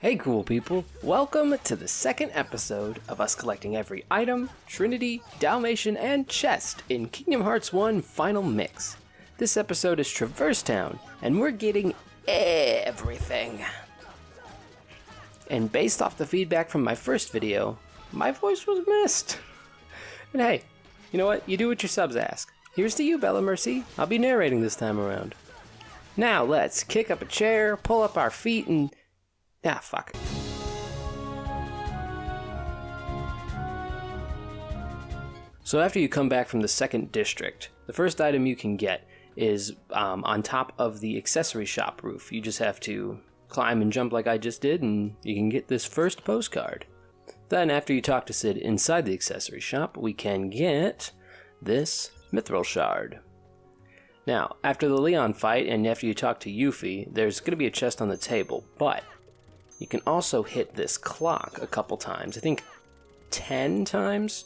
Hey cool people, welcome to the second episode of us collecting every item, trinity, dalmatian, and chest in Kingdom Hearts 1 Final Mix. This episode is Traverse Town, and we're getting everything. And based off the feedback from my first video, my voice was missed. And hey, you know what? You do what your subs ask. Here's to you, Bella Mercy. I'll be narrating this time around. Now let's kick up a chair, pull up our feet, and... ah, fuck it. So after you come back from the second district, the first item you can get is on top of the accessory shop roof. You just have to climb and jump like I just did, and you can get this first postcard. Then after you talk to Sid inside the accessory shop, we can get this mithril shard. Now, after the Leon fight and after you talk to Yuffie, there's going to be a chest on the table, but you can also hit this clock a couple times, I think 10 times,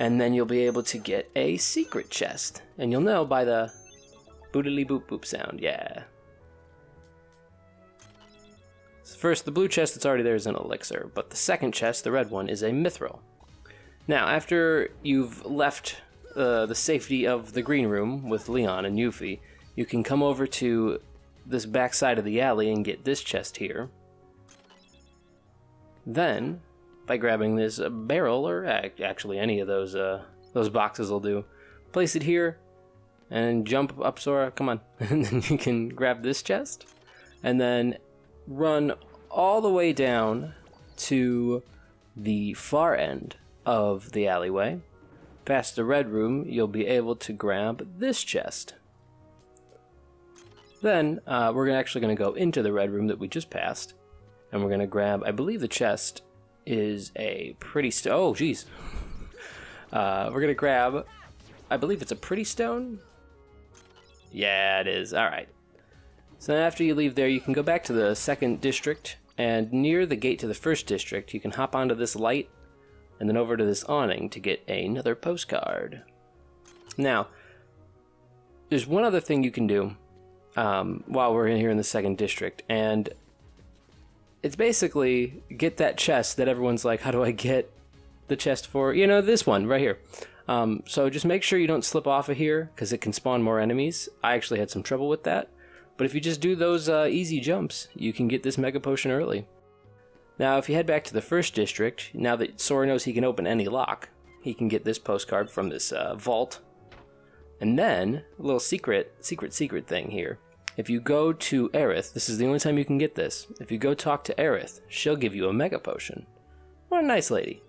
and then you'll be able to get a secret chest, and you'll know by the boodly boop boop sound, yeah. So first, the blue chest that's already there is an elixir, but the second chest, the red one, is a mithril. Now, after you've left the safety of the green room with Leon and Yuffie, you can come over to this back side of the alley and get this chest here. Then, by grabbing this barrel, or actually any of those boxes will do, place it here, and jump up, Sora, come on. And then you can grab this chest, and then run all the way down to the far end of the alleyway. Past the red room, you'll be able to grab this chest. Then, we're actually going to go into the red room that we just passed, and we're going to grab, I believe the chest is a pretty stone. Oh, jeez. We're going to grab, I believe it's a pretty stone? Yeah, it is. Alright. So then after you leave there, you can go back to the second district, and near the gate to the first district, you can hop onto this light, and then over to this awning to get another postcard. Now, there's one other thing you can do while we're here in the second district, and it's basically get that chest that everyone's like, how do I get the chest for? You know, this one right here. So just make sure you don't slip off of here, because it can spawn more enemies. I actually had some trouble with that. But if you just do those easy jumps, you can get this mega potion early. Now, if you head back to the first district, now that Sora knows he can open any lock, he can get this postcard from this vault. And then, a little secret thing here. If you go to Aerith, this is the only time you can get this. If you go talk to Aerith, she'll give you a mega potion. What a nice lady.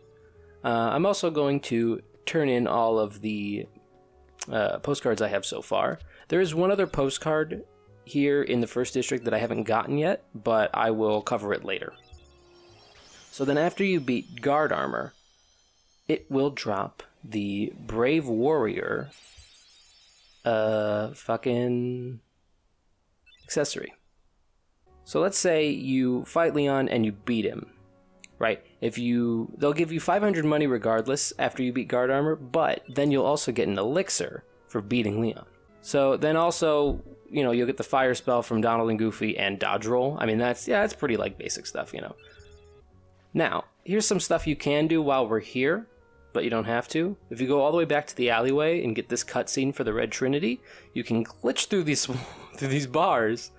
I'm also going to turn in all of the postcards I have so far. There is one other postcard here in the first district that I haven't gotten yet, but I will cover it later. So then after you beat guard armor, it will drop the Brave Warrior fucking accessory. So let's say you fight Leon and you beat him, right? They'll give you 500 money regardless after you beat guard armor, but then you'll also get an elixir for beating Leon. So then also, you know, you'll get the fire spell from Donald and Goofy and dodge roll. I mean, that's pretty like basic stuff, you know. Now, here's some stuff you can do while we're here, but you don't have to. If you go all the way back to the alleyway and get this cutscene for the Red Trinity, you can glitch through these bars,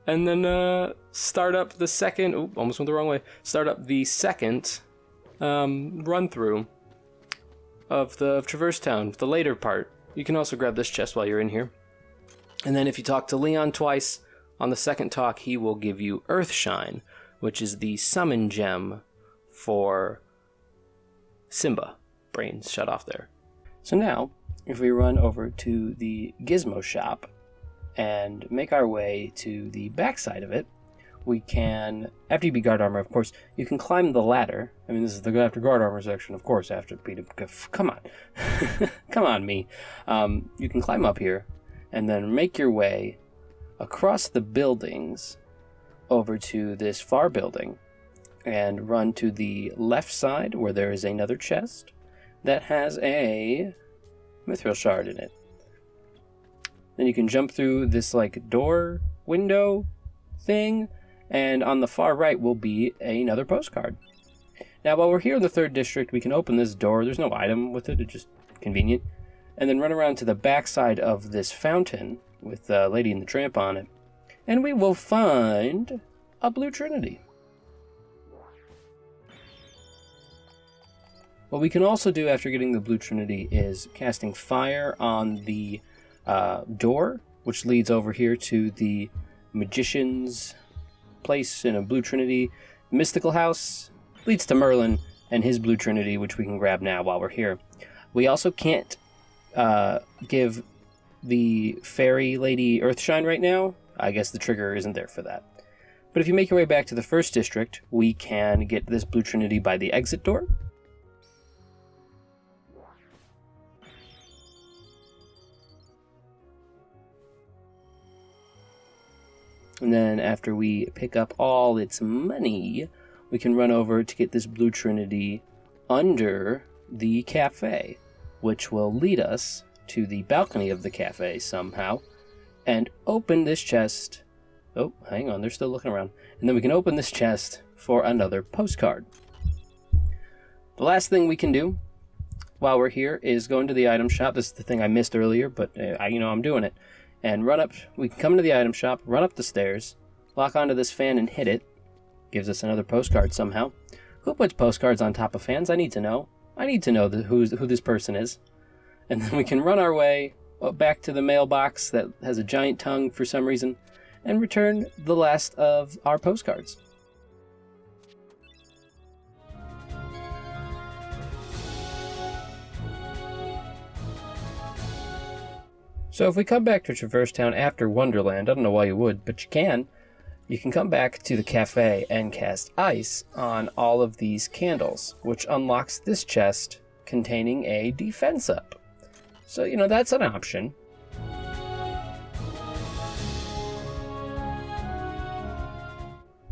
and then start up the second. Ooh, almost went the wrong way. Start up the second run through of Traverse Town, the later part. You can also grab this chest while you're in here, and then if you talk to Leon twice on the second talk, he will give you Earthshine, which is the summon gem for Simba. Brains shut off there. So now, if we run over to the Gizmo shop and make our way to the back side of it, we can, after you beat guard armor, of course, you can climb the ladder. I mean, this is the after guard armor section, of course, after beat him. Come on. Come on, me. You can climb up here and then make your way across the buildings over to this far building and run to the left side where there is another chest that has a mithril shard in it. Then you can jump through this like door window thing And on the far right will be another postcard. Now, while we're here in the 3rd district, we can open this door. There's no item with it. It's just convenient. And then run around to the back side of this fountain with Lady and the Tramp on it. And we will find a blue trinity. What we can also do after getting the blue trinity is casting fire on the door, which leads over here to the magician's place in a blue trinity. Mystical house leads to Merlin and his blue trinity, which we can grab now while we're here. We also can't give the fairy lady Earthshine right now. I guess the trigger isn't there for that. But if you make your way back to the 1st district, we can get this blue trinity by the exit door. And then after we pick up all its money, we can run over to get this blue trinity under the cafe, which will lead us to the balcony of the cafe somehow, and open this chest. Oh, hang on, they're still looking around. And then we can open this chest for another postcard. The last thing we can do while we're here is go into the item shop. This is the thing I missed earlier, but I'm doing it. And run up, we can come into the item shop, run up the stairs, lock onto this fan and hit it. Gives us another postcard somehow. Who puts postcards on top of fans? I need to know. I need to know who this person is. And then we can run our way back to the mailbox that has a giant tongue for some reason, and return the last of our postcards. So if we come back to Traverse Town after Wonderland, I don't know why you would, but you can come back to the cafe and cast ice on all of these candles, which unlocks this chest containing a defense up. So, that's an option.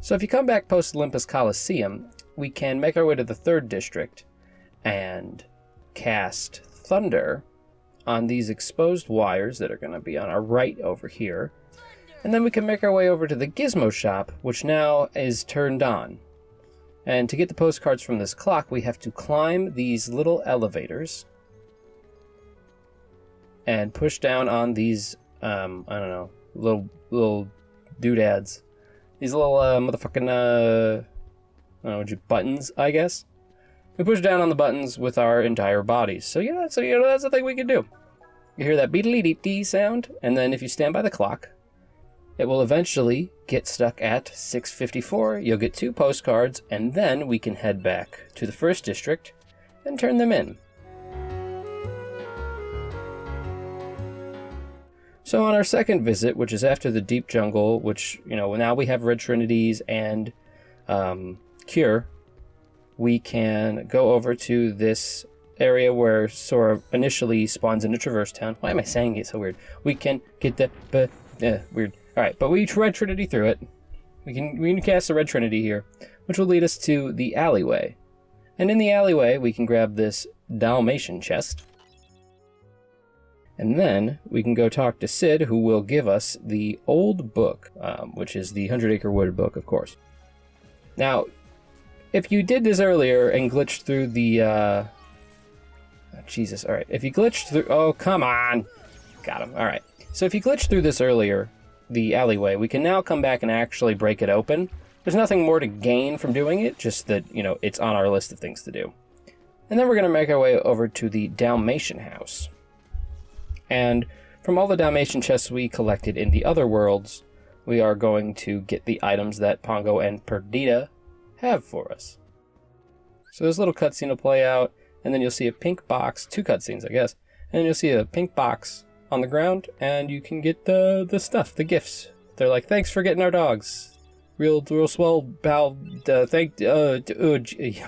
So if you come back post Olympus Coliseum, we can make our way to the 3rd district and cast Thunder on these exposed wires that are going to be on our right over here. And then we can make our way over to the gizmo shop, which now is turned on. And to get the postcards from this clock, we have to climb these little elevators and push down on these, little doodads. These little motherfucking, buttons, I guess. We push down on the buttons with our entire bodies. So that's the thing we can do. You hear that beedly-dee-dee sound, and then if you stand by the clock, it will eventually get stuck at 6:54. You'll get 2 postcards, and then we can head back to the 1st district and turn them in. So on our second visit, which is after the deep jungle, which, now we have red trinities and cure, we can go over to this area where Sora initially spawns into Traverse Town. Why am I saying it so weird? We can get the weird. All right, but we red trinity through it. We can cast the red trinity here, which will lead us to the alleyway. And in the alleyway, we can grab this dalmatian chest. And then we can go talk to Sid, who will give us the old book, which is the 100 Acre Wood book, of course. Now, if you did this earlier and glitched through the, Jesus, all right. If you glitched through, oh, come on. Got him, all right. So if you glitched through this earlier, the alleyway, we can now come back and actually break it open. There's nothing more to gain from doing it, just that, it's on our list of things to do. And then we're going to make our way over to the Dalmatian house. And from all the Dalmatian chests we collected in the other worlds, we are going to get the items that Pongo and Perdita have for us. So this little cutscene will play out, and then you'll see a pink box, 2 cutscenes, I guess, and then you'll see a pink box on the ground, and you can get the stuff, the gifts. They're like, thanks for getting our dogs. Real swell, pal,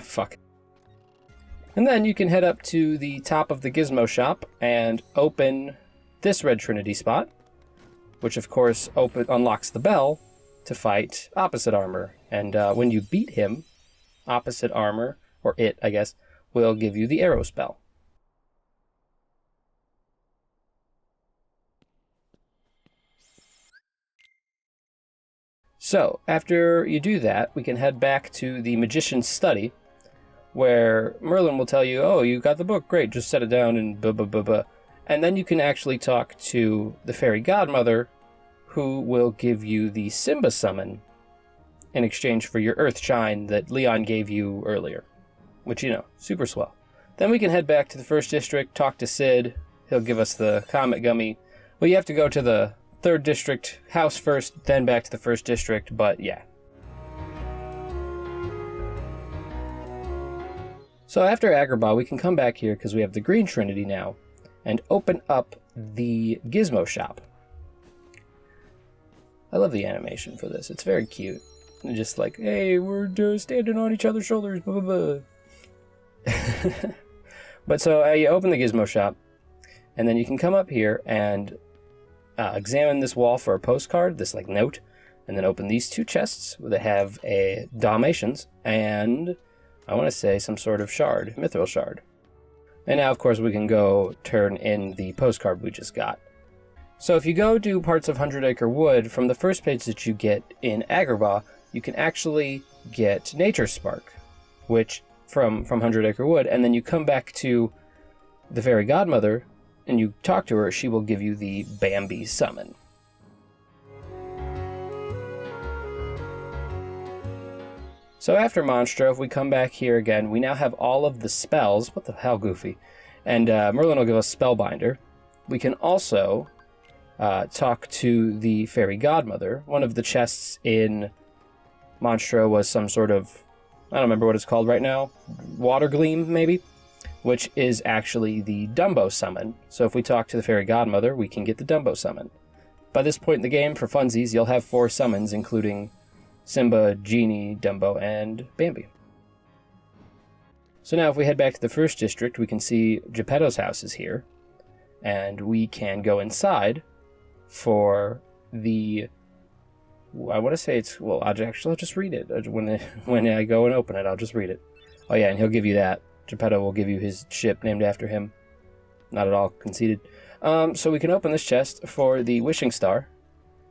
fuck. And then you can head up to the top of the gizmo shop and open this red trinity spot, which of course unlocks the bell to fight Opposite Armor. And when you beat him, Opposite Armor, or it, I guess, will give you the arrow spell. So, after you do that, we can head back to the magician's study, where Merlin will tell you, oh, you got the book, great, just set it down and blah, blah, blah, blah. And then you can actually talk to the fairy godmother, who will give you the Simba summon in exchange for your earth shine that Leon gave you earlier. Which, you know, super swell. Then we can head back to the first district, talk to Sid. He'll give us the Comet Gummy. Well, you have to go to the third district house first, then back to the first district, but yeah. So after Agrabah, we can come back here because we have the Green Trinity now, and open up the Gizmo shop. I love the animation for this. It's very cute. And just like, hey, we're standing on each other's shoulders, blah, blah, blah. But so you open the Gizmo shop, and then you can come up here and examine this wall for a postcard, this like note, and then open these two chests that have a dalmatians and I want to say some sort of shard, mithril shard. And now, of course, we can go turn in the postcard we just got. So if you go do parts of 100 Acre Wood, from the first page that you get in Agrabah, you can actually get Nature Spark, which from 100 Acre Wood, and then you come back to the Fairy Godmother, and you talk to her, she will give you the Bambi Summon. So after Monstro, if we come back here again, we now have all of the spells. What the hell, Goofy? And Merlin will give us Spellbinder. We can also talk to the Fairy Godmother. One of the chests in Monstro was some sort of, I don't remember what it's called right now, Water Gleam, maybe? Which is actually the Dumbo Summon. So if we talk to the Fairy Godmother, we can get the Dumbo Summon. By this point in the game, for funsies, you'll have 4 summons, including Simba, Genie, Dumbo, and Bambi. So now if we head back to the first district, we can see Geppetto's house is here. And we can go inside for the... I want to say it's... Well, I'll just read it. When I go and open it, I'll just read it. Oh yeah, and he'll give you that. Geppetto will give you his ship named after him. Not at all conceited. So we can open this chest for the Wishing Star.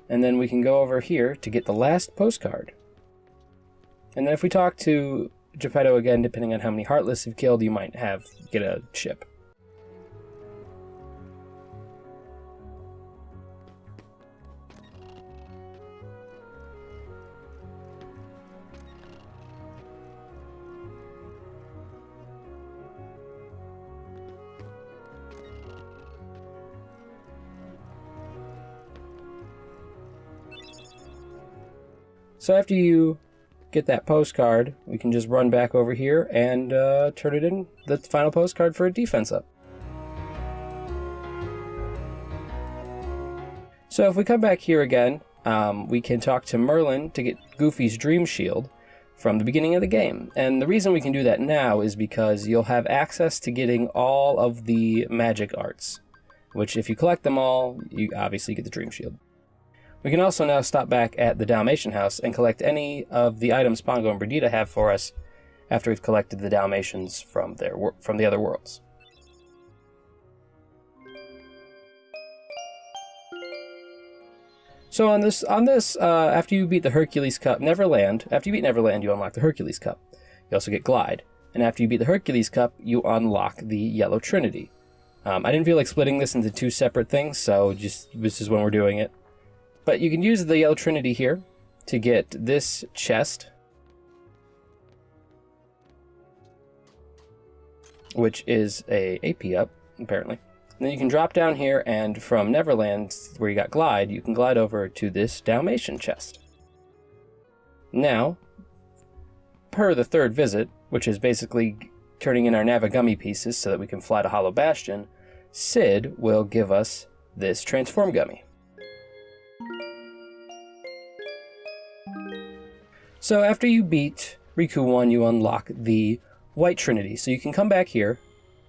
And then we can go over here to get the last postcard. And then if we talk to Geppetto again, depending on how many Heartless you've killed, you might get a ship. So after you get that postcard, we can just run back over here and turn it in, the final postcard for a defense up. So if we come back here again, we can talk to Merlin to get Goofy's Dream Shield from the beginning of the game. And the reason we can do that now is because you'll have access to getting all of the magic arts, which if you collect them all, you obviously get the Dream Shield. We can also now stop back at the Dalmatian house and collect any of the items Pongo and Berdita have for us after we've collected the Dalmatians from the other worlds. So on this, after you beat the Hercules Cup, after you beat Neverland, you unlock the Hercules Cup. You also get Glide. And after you beat the Hercules Cup, you unlock the Yellow Trinity. I didn't feel like splitting this into 2 separate things, so this is when we're doing it. But you can use the Yellow Trinity here to get this chest, which is a AP up, apparently. And then you can drop down here, and from Neverland, where you got Glide, you can glide over to this Dalmatian chest. Now, per the 3rd visit, which is basically turning in our Navigummi pieces so that we can fly to Hollow Bastion, Sid will give us this Transform Gummy. So after you beat Riku 1, you unlock the White Trinity. So you can come back here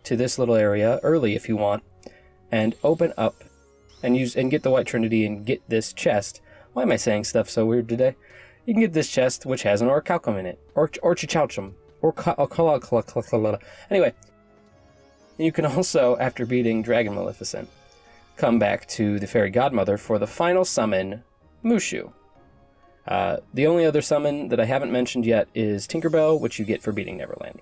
to this little area early if you want, and open up and get the White Trinity and get this chest. Why am I saying stuff so weird today? You can get this chest, which has an Orichalcum in it, or Chichauchum, Anyway, you can also, after beating Dragon Maleficent, come back to the Fairy Godmother for the final summon, Mushu. The only other summon that I haven't mentioned yet is Tinkerbell, which you get for beating Neverland.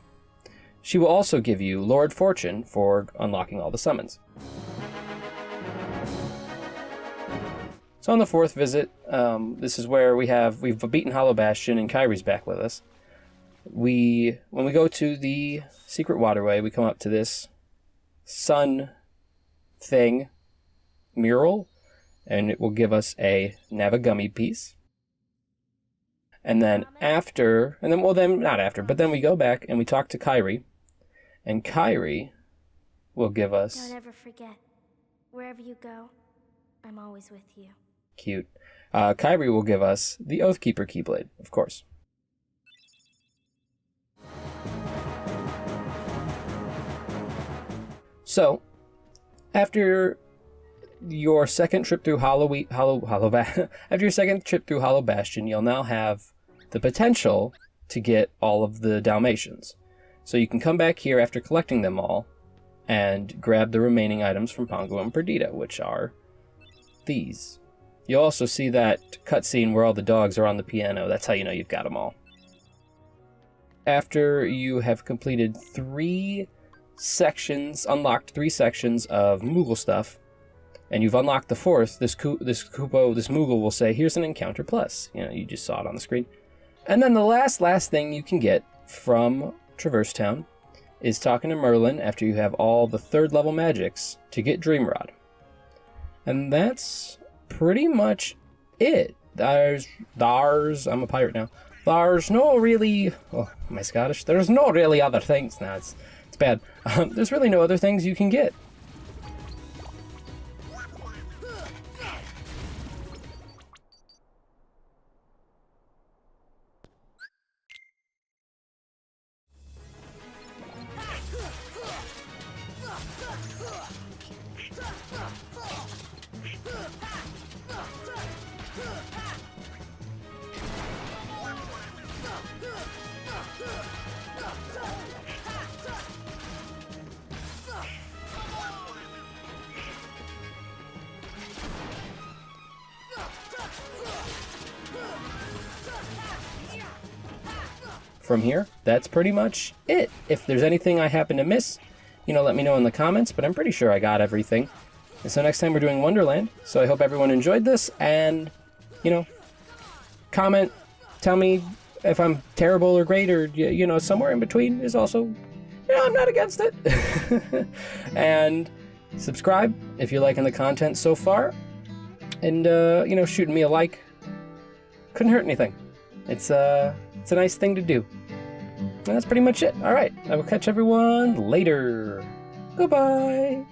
She will also give you Lord Fortune for unlocking all the summons. So on the 4th visit, this is where we've beaten Hollow Bastion and Kyrie's back with us. When we go to the secret waterway, we come up to this sun thing mural, and it will give us a Navigummi piece. And then then we go back and we talk to Kyrie, and Kyrie will give us... Don't ever forget, wherever you go, I'm always with you. Cute. Kyrie will give us the Oathkeeper Keyblade, of course. So, after your second trip through Hollow Bastion, you'll now have the potential to get all of the Dalmatians. So you can come back here after collecting them all and grab the remaining items from Pongo and Perdita, which are these. You'll also see that cutscene where all the dogs are on the piano. That's how you know you've got them all. After you have completed unlocked 3 sections of Moogle stuff, and you've unlocked the 4th, this Moogle will say, here's an Encounter Plus. You know, you just saw it on the screen. And then the last thing you can get from Traverse Town is talking to Merlin after you have all the 3rd level magics to get Dreamrod. And that's pretty much it. I'm a pirate now. There's no really... Oh, am I Scottish? There's no really other things. Nah, it's bad. There's really no other things you can get. From here, that's pretty much it. If there's anything I happen to miss, let me know in the comments, but I'm pretty sure I got everything. And so next time we're doing Wonderland, so I hope everyone enjoyed this, and, comment, tell me if I'm terrible or great, or, somewhere in between is also, I'm not against it. And subscribe if you're liking the content so far, and, shooting me a like couldn't hurt anything. It's a nice thing to do. And that's pretty much it. All right, I will catch everyone later. Goodbye.